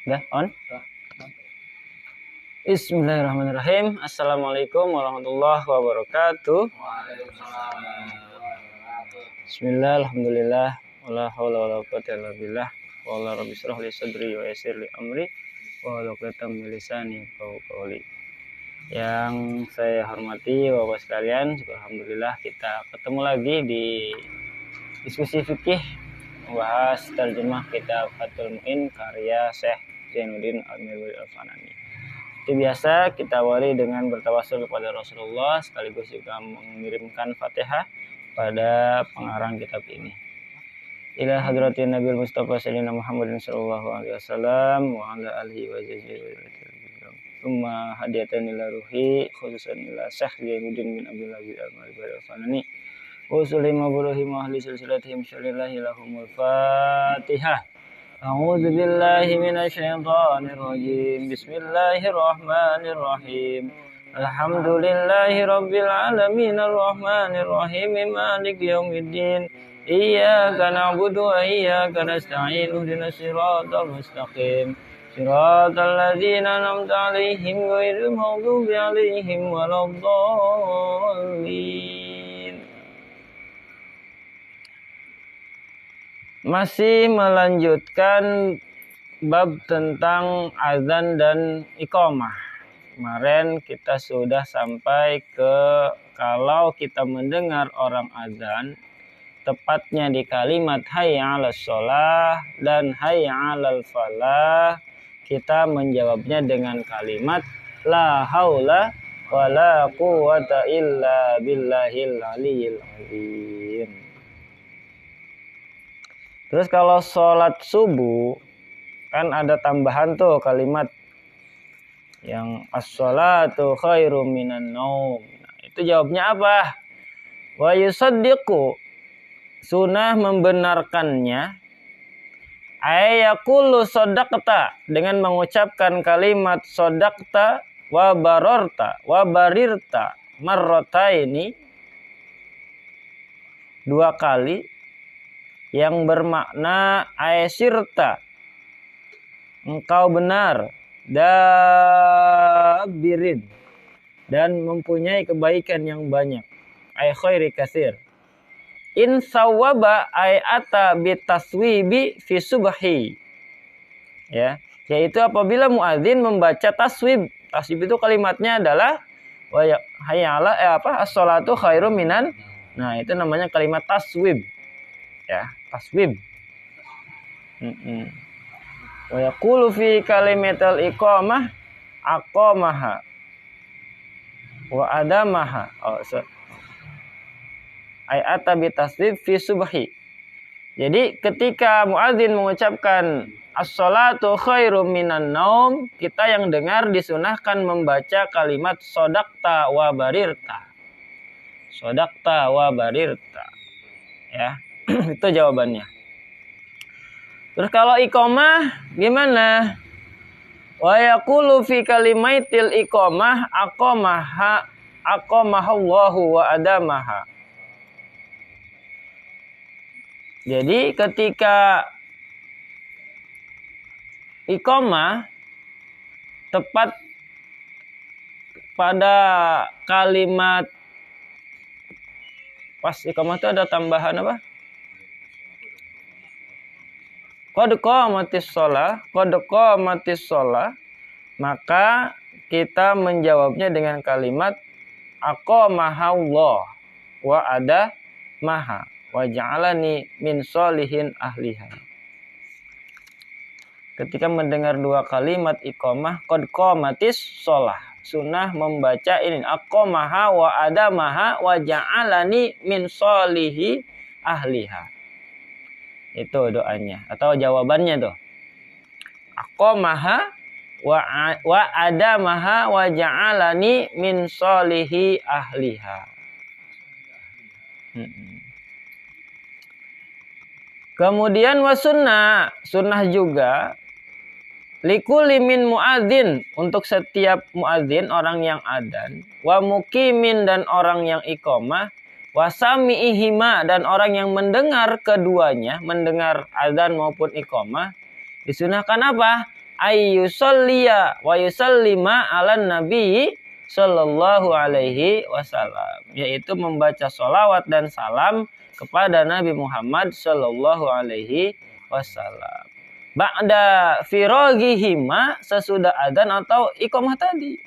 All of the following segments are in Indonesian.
Udah on? Bismillahirrahmanirrahim. Assalamualaikum warahmatullahi wabarakatuh. Bismillah, alhamdulillah, wala haula wala quwwata illa billah. Wala rabbi shrah li sadri wa yassir li amri wa hlul 'uqdatam min lisani yafqahu qawli. Yang saya hormati Bapak sekalian, alhamdulillah kita ketemu lagi di diskusi fikih membahas terjemah kitab Fathul Mu'in karya Syekh Zainuddin Al-Mirwali Al-Fanani. Seperti biasa kita awali dengan bertawasul kepada Rasulullah sekaligus juga mengirimkan Fatihah pada pengarang kitab ini. Ila hadratin Nabi Mustafa Sayyidina Muhammadin sallallahu alaihi wasallam wa ala alihi wa sahbihi. Tsumma hadiyatan ila ruhi khususan ila Syekh Zainuddin bin Abdul Aziz Al-Mirwali Al-Fanani. Usulih mabruhim ahli silsilatihim syarillahi lahumul Fatihah. A'udzu billahi minasyaitonir rajim. Bismillahirrahmanirrahim. Alhamdulillahi rabbil alamin arrahmanir rahim maliki yaumiddin. Iyyaka na'budu wa iyyaka nasta'in. Ihdinas siratal mustaqim. Siratal ladzina an'amta 'alaihim ghairil maghdubi 'alaihim waladdallin. Masih melanjutkan bab tentang azan dan iqamah. Kemarin kita sudah sampai ke kalau kita mendengar orang azan, tepatnya di kalimat hayya 'alas shalah dan hayya 'alal falah, kita menjawabnya dengan kalimat la haula wala quwwata illa billahil aliyyil azim. Terus kalau sholat subuh kan ada tambahan tuh kalimat yang as-sholatu khairum minan naum. Nah, itu jawabnya apa? Wa yusaddiqu, sunnah membenarkannya, ayakulu sodakta, dengan mengucapkan kalimat sodakta wa barorta wa barirta marrotaini, dua kali, yang bermakna aisirta, engkau benar, dabirin, dan mempunyai kebaikan yang banyak, ay khairi katsir. In sawaba ay ata bitaswibi fi subhi, ya, yaitu apabila muadzin membaca taswib. Taswib itu kalimatnya adalah wa hayya ala as-sholatu khairum minan. Nah, itu namanya kalimat taswib. Ya, taswib. Wa yaqulu fi kalimatil iqamah aqamaha wa adamaha. Ayata bi taswib fi subhi. Jadi ketika muadzin mengucapkan as-sholatu khairum minan naum, kita yang dengar disunahkan membaca kalimat sodakta wa barirta. Sodakta wa barirta. Ya. Itu jawabannya. Terus kalau iqamah gimana? Wa yaqulu fi kalimatil iqamah aqamahallahu wa adamaha. Jadi ketika iqamah tepat pada kalimat pas iqamah itu ada tambahan apa? Qad qamatis shalah, maka kita menjawabnya dengan kalimat aqamahallah wa adamaha wa ja'alani min sholihin ahliha. Ketika mendengar dua kalimat iqamah qad qamatis shalah, sunnah membaca ini aqamaha wa adamaha wa ja'alani min sholihi ahliha. Itu doanya atau jawabannya tuh. Aqamaha wa adamaha wa ja'alani min sholihi ahliha. Kemudian wa sunnah juga likulli min muadzin, untuk setiap muadzin orang yang adzan, wa muqimin dan orang yang iqamah, wasami'ihima dan orang yang mendengar keduanya, mendengar azan maupun iqamah, disunahkan apa? ayyusalliya wa yusallima 'alan nabi sallallahu alaihi wasallam, yaitu membaca sholawat dan salam kepada Nabi Muhammad sallallahu alaihi wasallam. Ba'da firagihima, sesudah adzan atau iqamah tadi.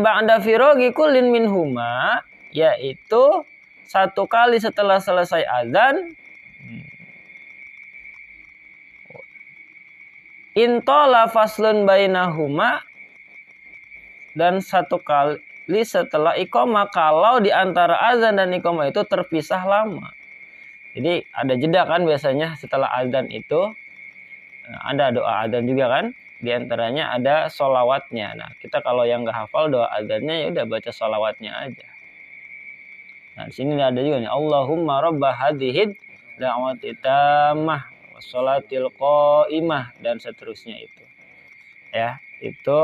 Ba'da firagi kullin minhuma, yaitu satu kali setelah selesai adzan. Intola faslun bainahuma, dan satu kali setelah iqamah kalau di antara azan dan iqamah itu terpisah lama. Jadi ada jeda kan biasanya setelah azan itu. Ada doa azan juga kan. Di antaranya ada sholawatnya. Nah, kita kalau yang nggak hafal doa azannya ya udah baca sholawatnya aja. Nah, di sini ada juga nih, Allahumma rabba hadhid da'wati tammah wassalatil qaimah, dan seterusnya itu. Ya, itu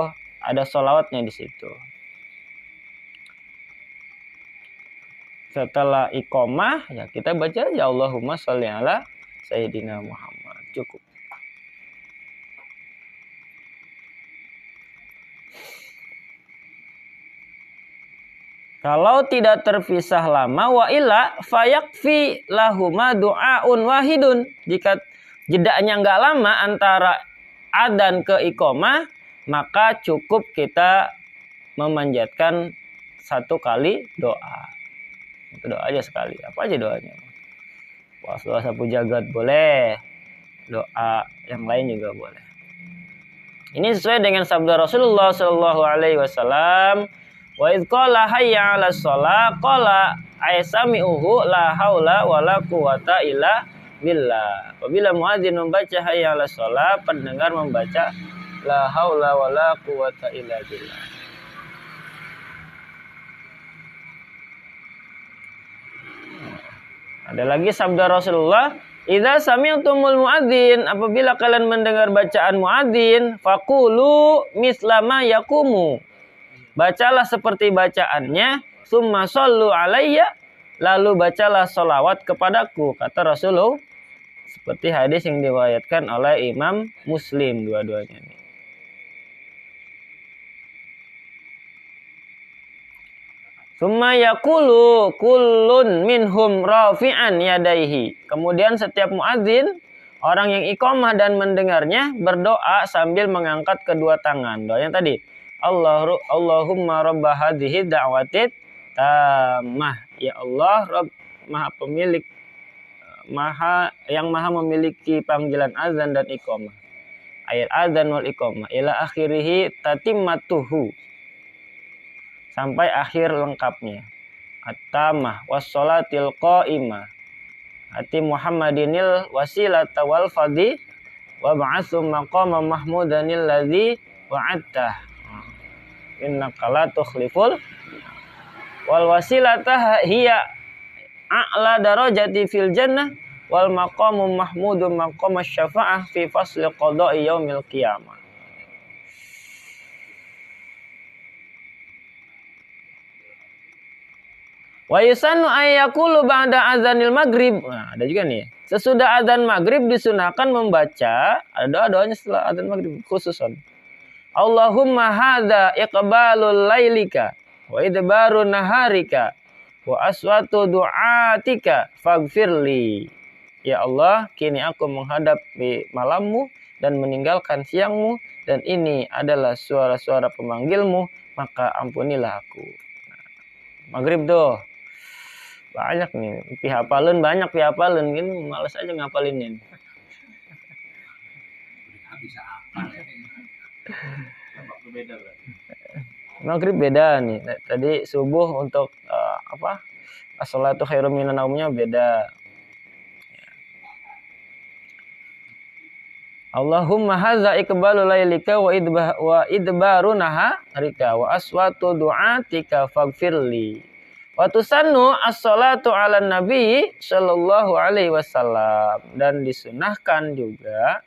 ada sholawatnya di situ. Setelah iqamah ya kita baca ya Allahumma sholli ala sayyidina Muhammad. Cukup. Kalau tidak terpisah lama, wa illa fayakfi lahuma du'aun wahidun. Jika jedanya nggak lama antara adzan ke iqamah, maka cukup kita memanjatkan satu kali doa. Itu doa aja sekali. Apa aja doanya? Doa sapu jagat boleh. Doa yang lain juga boleh. Ini sesuai dengan sabda Rasulullah sallallahu alaihi wasallam. Wa idz qala hayya 'alas shalah qala aysami'uhu la haula wala quwata illa billah. Apabila muadzin membaca hayya 'alas shalah, pendengar membaca la haula wala quwata illa billah. Ada lagi sabda Rasulullah, idza sami'tumul muadzin, apabila kalian mendengar bacaan muadzin, faqulu mislama yaqumu. Bacalah seperti bacaannya, summa shollu alayya, lalu bacalah sholawat kepadaku, kata Rasulullah. Seperti hadis yang diriwayatkan oleh Imam Muslim dua-duanya ini. Summa yaqulu kullun minhum rafi'an yadaihi. Kemudian setiap muadzin, orang yang iqamah dan mendengarnya, berdoa sambil mengangkat kedua tangan. Doa yang tadi, Allahumma rabba hadhihi da'watit tammah. Ya Allah, Rabb, maha pemilik, yang maha memiliki panggilan azan dan iqamah. Ayat azan wal iqamah ila akhirih tatimmatuhu, sampai akhir lengkapnya. At-tamah wassalatil qaimah ati Muhammadinil wasilata wal fadhi wa ba'atsu maqama mahmudanil ladzi wa'adtah innaka la tukhliful wal wasilata hiya a'la darajati fil jannah wal maqamu mahmudun maqam asy-syafa'ah fi fasli qada'i yaumil qiyamah. Wa yusannu ayyakulu ba'da azanil maghrib. Nah, ada juga nih. Sesudah azan maghrib disunahkan membaca ada doa-doanya setelah azan maghrib khususan. Allahumma hadza iqbalul lailika wa idbaru naharika wa aswatu du'atika faghfirli. Ya Allah, kini aku menghadap di malammu dan meninggalkan siangmu, dan ini adalah suara-suara pemanggilmu, maka ampunilah aku. Nah, maghrib tuh banyak nih, pihapalun banyak pihapalun gini, malas aja ngapalinnya. Bisa apa ya? Maghrib beda nih. Tadi subuh untuk as-shalatu khairum minan naumnya beda. Allahumma hadza iqbalu lailika wa idbaru naharika wa aswatu du'atika faghfirli. Wa tusannu as-shalatu 'alan nabi sallallahu alaihi wasallam, dan disunahkan juga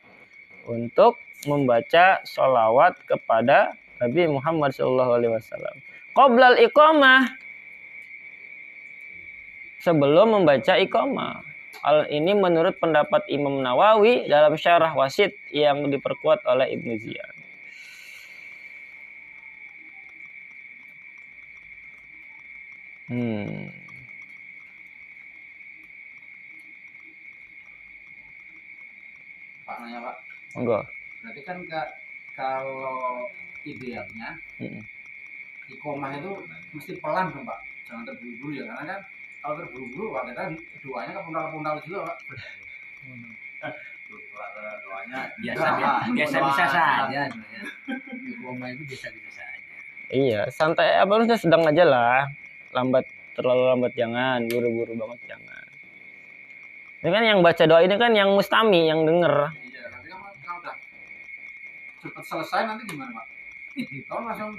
untuk membaca sholawat kepada Nabi Muhammad sallallahu alaihi wasallam qoblal iqamah, sebelum membaca iqamah. Hal ini menurut pendapat Imam Nawawi dalam Syarah Wasit yang diperkuat oleh Ibnu Ziyad. Pak nanya Pak. Enggak. Berarti kan kalau idealnya iqomah itu mesti pelan dong Pak, jangan terburu-buru ya, karena kan kalau terburu-buru Pak kita doanya kepundal-pundal juga Pak. Doanya biasa saja. Iqomah itu biasa-biasa saja. Iya, santai apa harusnya sedang aja lah. Terlalu lambat jangan, buru-buru banget jangan. Ini kan yang baca doa ini kan yang mustami, yang denger. Iya, nanti kan udah cepat selesai nanti gimana Pak? Kalau langsung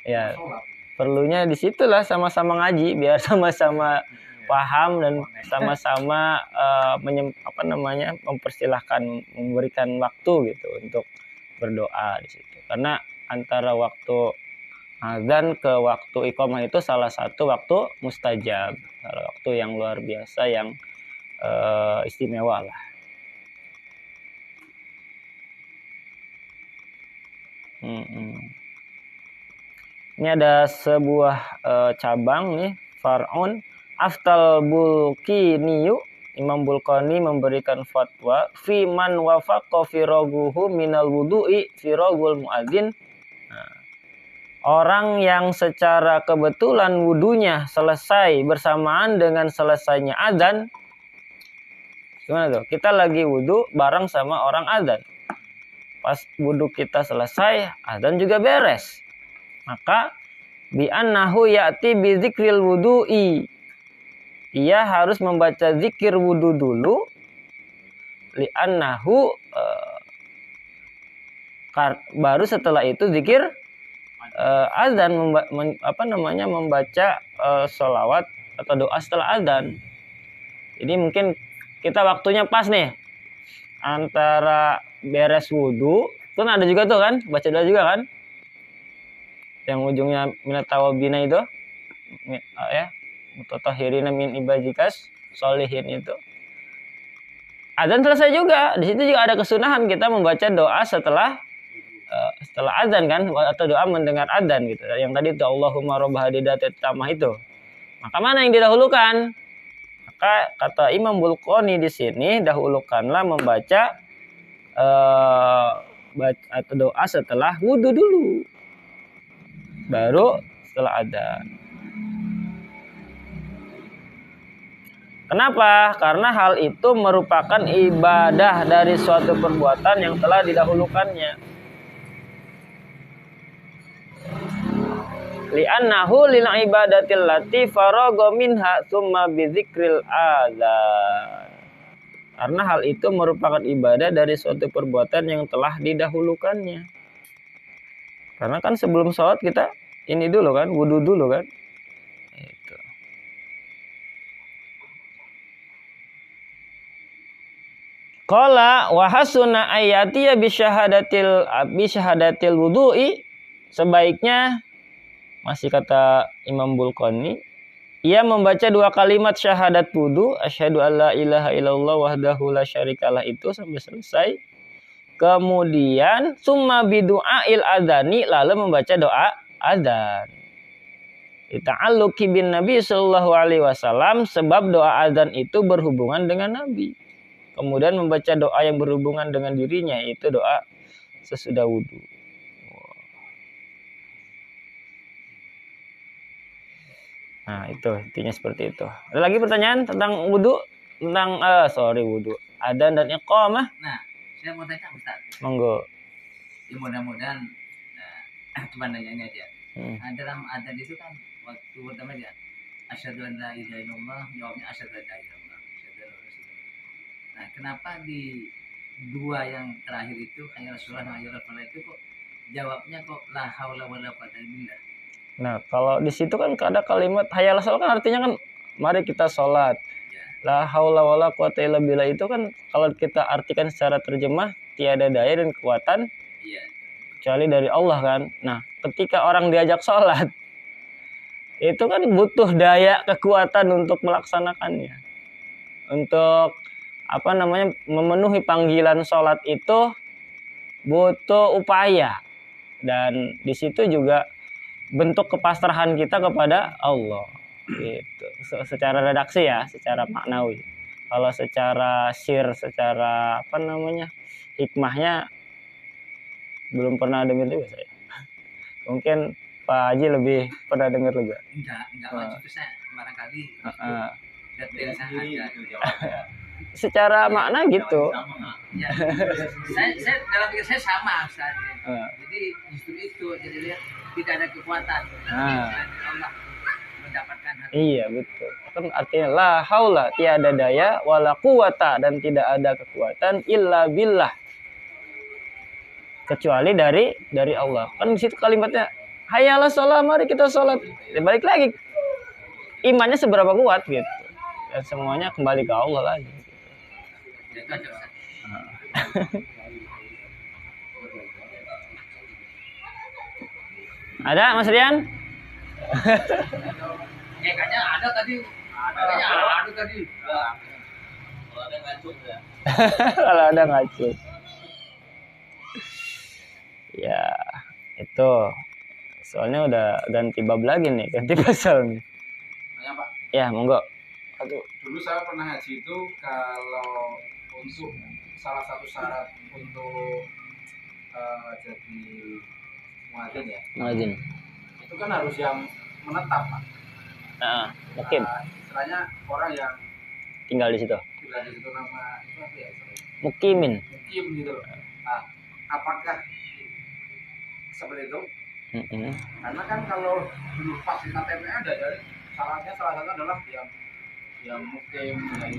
ya sholat. Perlunya disitulah sama-sama ngaji biar sama-sama paham dan sama-sama mempersilahkan, memberikan waktu gitu untuk berdoa di situ. Karena antara waktu azan ke waktu iqamah itu salah satu waktu mustajab, salah waktu yang luar biasa, yang istimewa lah. Ini ada sebuah cabang nih, Far'un Aftal Bulkiniyu, Imam Bulqani memberikan fatwa fi man wafaqa firaguhu minal wudu'i firagul muadzin. Orang yang secara kebetulan wudunya selesai bersamaan dengan selesainya azan. Gimana tuh? Kita lagi wudu bareng sama orang azan. Pas wudu kita selesai, azan juga beres. Maka bi annahu ya'ti bi dzikril wudu'i. Ia harus membaca zikir wudu dulu. Li annahu baru setelah itu zikir azan, membaca sholawat atau doa setelah azan. Jadi mungkin kita waktunya pas nih antara beres wudhu, kan ada juga tuh kan baca doa juga kan, yang ujungnya minat tawabina itu ya, mutatahhirina min ibadikas sholihin itu. Azan selesai juga, di situ juga ada kesunahan kita membaca doa setelah azan kan, atau doa mendengar azan gitu. Yang tadi itu Allahumma rabb hadidatit tamah itu. Maka mana yang didahulukan? Maka kata Imam Bulqani di sini, dahulukanlah membaca atau doa setelah wudu dulu, baru setelah azan. Kenapa? Karena hal itu merupakan ibadah dari suatu perbuatan yang telah didahulukannya. Li'annahu lil ibadatil lati faragha minha tsumma bi dzikril adzan. Karena hal itu merupakan ibadah dari suatu perbuatan yang telah didahulukannya. Karena kan sebelum sholat kita ini dulu kan, wudu dulu kan. Itu. Qala wa hasuna ayatiya bi syahadatil wudu'i. Sebaiknya, masih kata Imam Bulqani, ia membaca 2 kalimat syahadat wudu, asyhadu alla ilaha illallah wahdahu la syarikalah itu sampai selesai. Kemudian summa bidu'ail adzani, lalu membaca doa adzan. Ita'alluqi bin Nabi sallallahu alaihi wasallam, sebab doa adzan itu berhubungan dengan Nabi. Kemudian membaca doa yang berhubungan dengan dirinya, yaitu doa sesudah wudu. Nah, itu intinya seperti itu. Ada lagi pertanyaan tentang wudu? Tentang wudu, adzan dan iqamah? Nah, saya mau tanya Ustaz. Monggo. Ya, mudah-mudahan cuma nanya ini aja. Dalam adzan itu kan waktu pertama dia asyhadu an la ilaha illallah, jawabnya asyhadu an la ilaha illallah. Nah, kenapa di 2 yang terakhir itu hayya rasulullah hayya rasulullah itu kok jawabnya kok la haula wala quwata illa billah? Nah, kalau di situ kan ada kalimat hayya rasulullah kan artinya kan mari kita sholat. Ya. La haula wala quwata illa billah itu kan kalau kita artikan secara terjemah tiada daya dan kekuatan kecuali dari Allah kan. Nah, ketika orang diajak sholat itu kan butuh daya kekuatan untuk melaksanakannya. Untuk apa namanya, memenuhi panggilan sholat itu butuh upaya, dan di situ juga bentuk kepasrahan kita kepada Allah gitu. Secara redaksi ya, secara maknawi. Kalau secara secara apa namanya, hikmahnya belum pernah dengar juga saya. Mungkin Pak Haji lebih pernah dengar juga. Enggak wajib saya barangkali detail saya ada itu secara makna gitu. Ya, saya dalam pikir saya sama Ustaz. Jadi justru itu, jadi lihat tidak ada kekuatan. Allah mendapatkan hal. Iya betul. Kan artinya la haula, tiada daya, wala quwata, dan tidak ada kekuatan illa billah, kecuali dari Allah. Kan di situ kalimatnya hayalah sholat, mari kita sholat. Balik lagi, imannya seberapa kuat gitu. Dan semuanya kembali ke Allah lagi. Ada Mas Rian? Kayaknya ada tadi. Ada tadi. Kalau ada ngacung ya. Kalau ada ngacung. Ya, itu. Soalnya udah ganti bab lagi nih, ganti pasal nih. Tanya Pak. Ya, monggo. Aduh, dulu saya pernah haji itu kalau untuk salah satu syarat untuk jadi muadzin ya. Muadzin. Itu kan harus yang menetap Pak. Mukim. Istilahnya orang yang tinggal di situ. Tinggal di situ, nama itu apa ya? Mukimin. Mukim gitu loh. Nah, apakah seperti itu? Karena kan kalau dulu pas di KTP ada dari salah satu adalah yang mukim, yang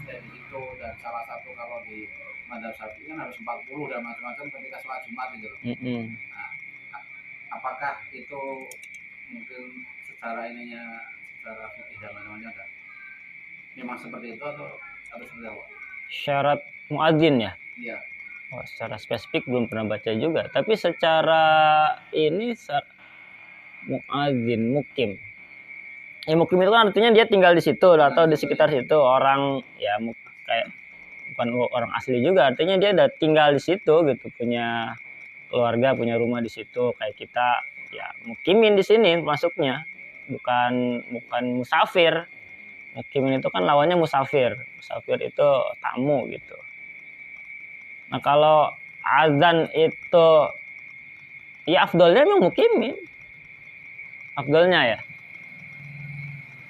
stay di situ, dan salah satu kalau di Madzhab Syafi'i kan harus 40 dan macam-macam ketika sholat Jumat gitu loh. Nah, apakah itu mungkin secara fikih dan lain-lainnya ada? Memang seperti itu atau seperti apa? Syarat muadzin ya? Iya. Oh, secara spesifik belum pernah baca juga, tapi secara ini muadzin, mukim. Ya, mukim itu kan artinya dia tinggal di situ atau di sekitar situ, orang ya kayak bukan orang asli juga, artinya dia udah tinggal di situ gitu, punya keluarga, punya rumah di situ kayak kita ya, mukimin di sini masuknya, bukan musafir. Mukimin itu kan lawannya musafir. Musafir itu tamu gitu. Nah, kalau azan itu ya afdolnya memang mukimin. Afdolnya ya.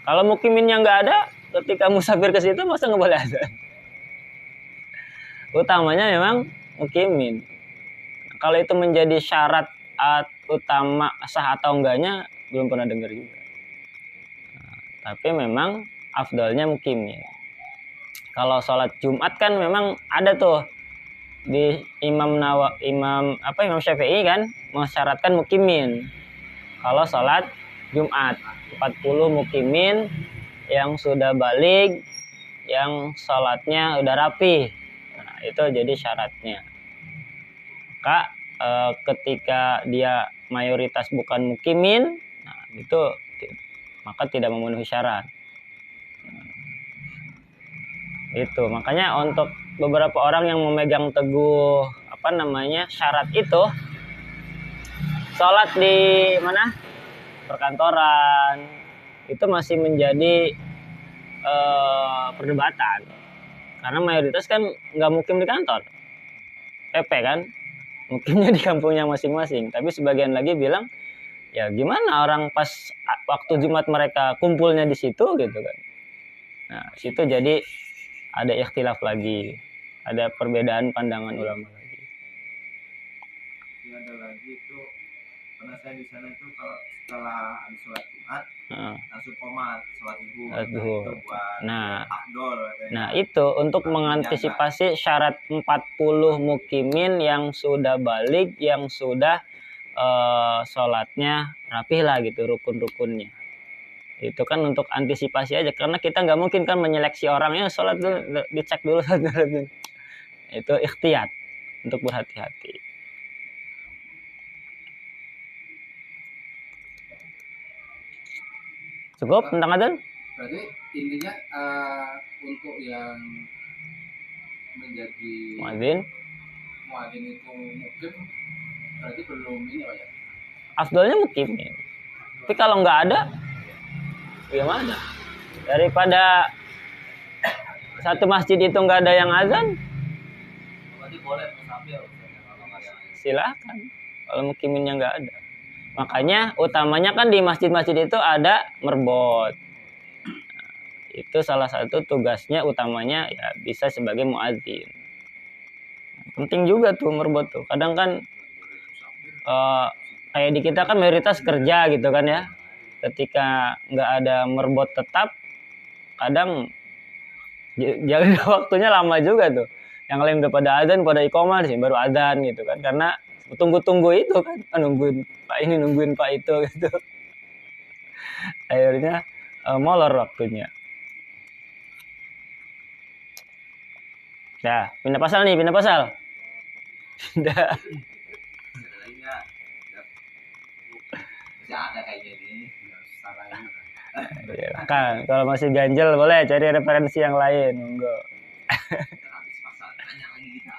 Kalau mukiminnya nggak ada, ketika musafir ke situ masa nggak boleh azan. Utamanya memang mukimin. Nah, kalau itu menjadi syarat utama sah atau enggaknya belum pernah dengar juga. Nah, tapi memang afdolnya mukimin. Kalau sholat Jumat kan memang ada tuh di Imam Syafi'i kan mensyaratkan mukimin. Kalau sholat Jumat 40 mukimin yang sudah balik, yang sholatnya udah rapi. Nah, itu jadi syaratnya. Maka ketika dia mayoritas bukan mukimin, nah itu maka tidak memenuhi syarat. Itu makanya untuk beberapa orang yang memegang teguh syarat itu, sholat di mana, perkantoran, itu masih menjadi perdebatan, karena mayoritas kan nggak mukim di kantor, PP kan, mukimnya di kampungnya masing-masing. Tapi sebagian lagi bilang ya gimana orang pas waktu Jumat mereka kumpulnya di situ gitu kan. Nah, situ jadi ada ikhtilaf lagi, ada perbedaan pandangan ulama lagi. Ada lagi itu pernah saya di sana itu kalau setelah sholat Jumat langsung qomat sholat zuhur. Nah itu untuk mengantisipasi syarat 40 mukimin yang sudah balik, yang sudah sholatnya rapih lah gitu, rukun-rukunnya. Itu kan untuk antisipasi aja, karena kita nggak mungkin kan menyeleksi orangnya sholat dulu, dicek dulu. Itu ikhtiyat untuk berhati-hati. Cukup tentang adzan? Berarti intinya untuk yang menjadi muadzin muadzin itu mungkin berarti belum ini Pak ya. afdolnya mukimin. Tapi kalau nggak ada, gimana? Daripada satu masjid itu nggak ada yang azan, Berarti boleh musafir kalau nggak ada. silakan. Kalau mukiminnya nggak ada, makanya utamanya kan di masjid-masjid itu ada merbot. Itu salah satu tugasnya utamanya ya bisa sebagai muadzin. Penting juga tuh merbot tuh. Kadang kan kayak di kita kan mayoritas kerja gitu kan ya. Ketika nggak ada merbot tetap, kadang jaga waktunya lama juga tuh. Yang lain udah pada adzan, pada iqomah sih baru adzan gitu kan. Karena tunggu-tunggu itu kan, nungguin Pak ini, nungguin Pak itu gitu. Akhirnya molor waktunya. Ya, pindah pasal nih, pindah pasal. Pindah. Masih ada kayaknya ini. Ya, kan, kalau masih ganjel boleh cari referensi yang lain, monggo. Habis pasal tanya lagi kita.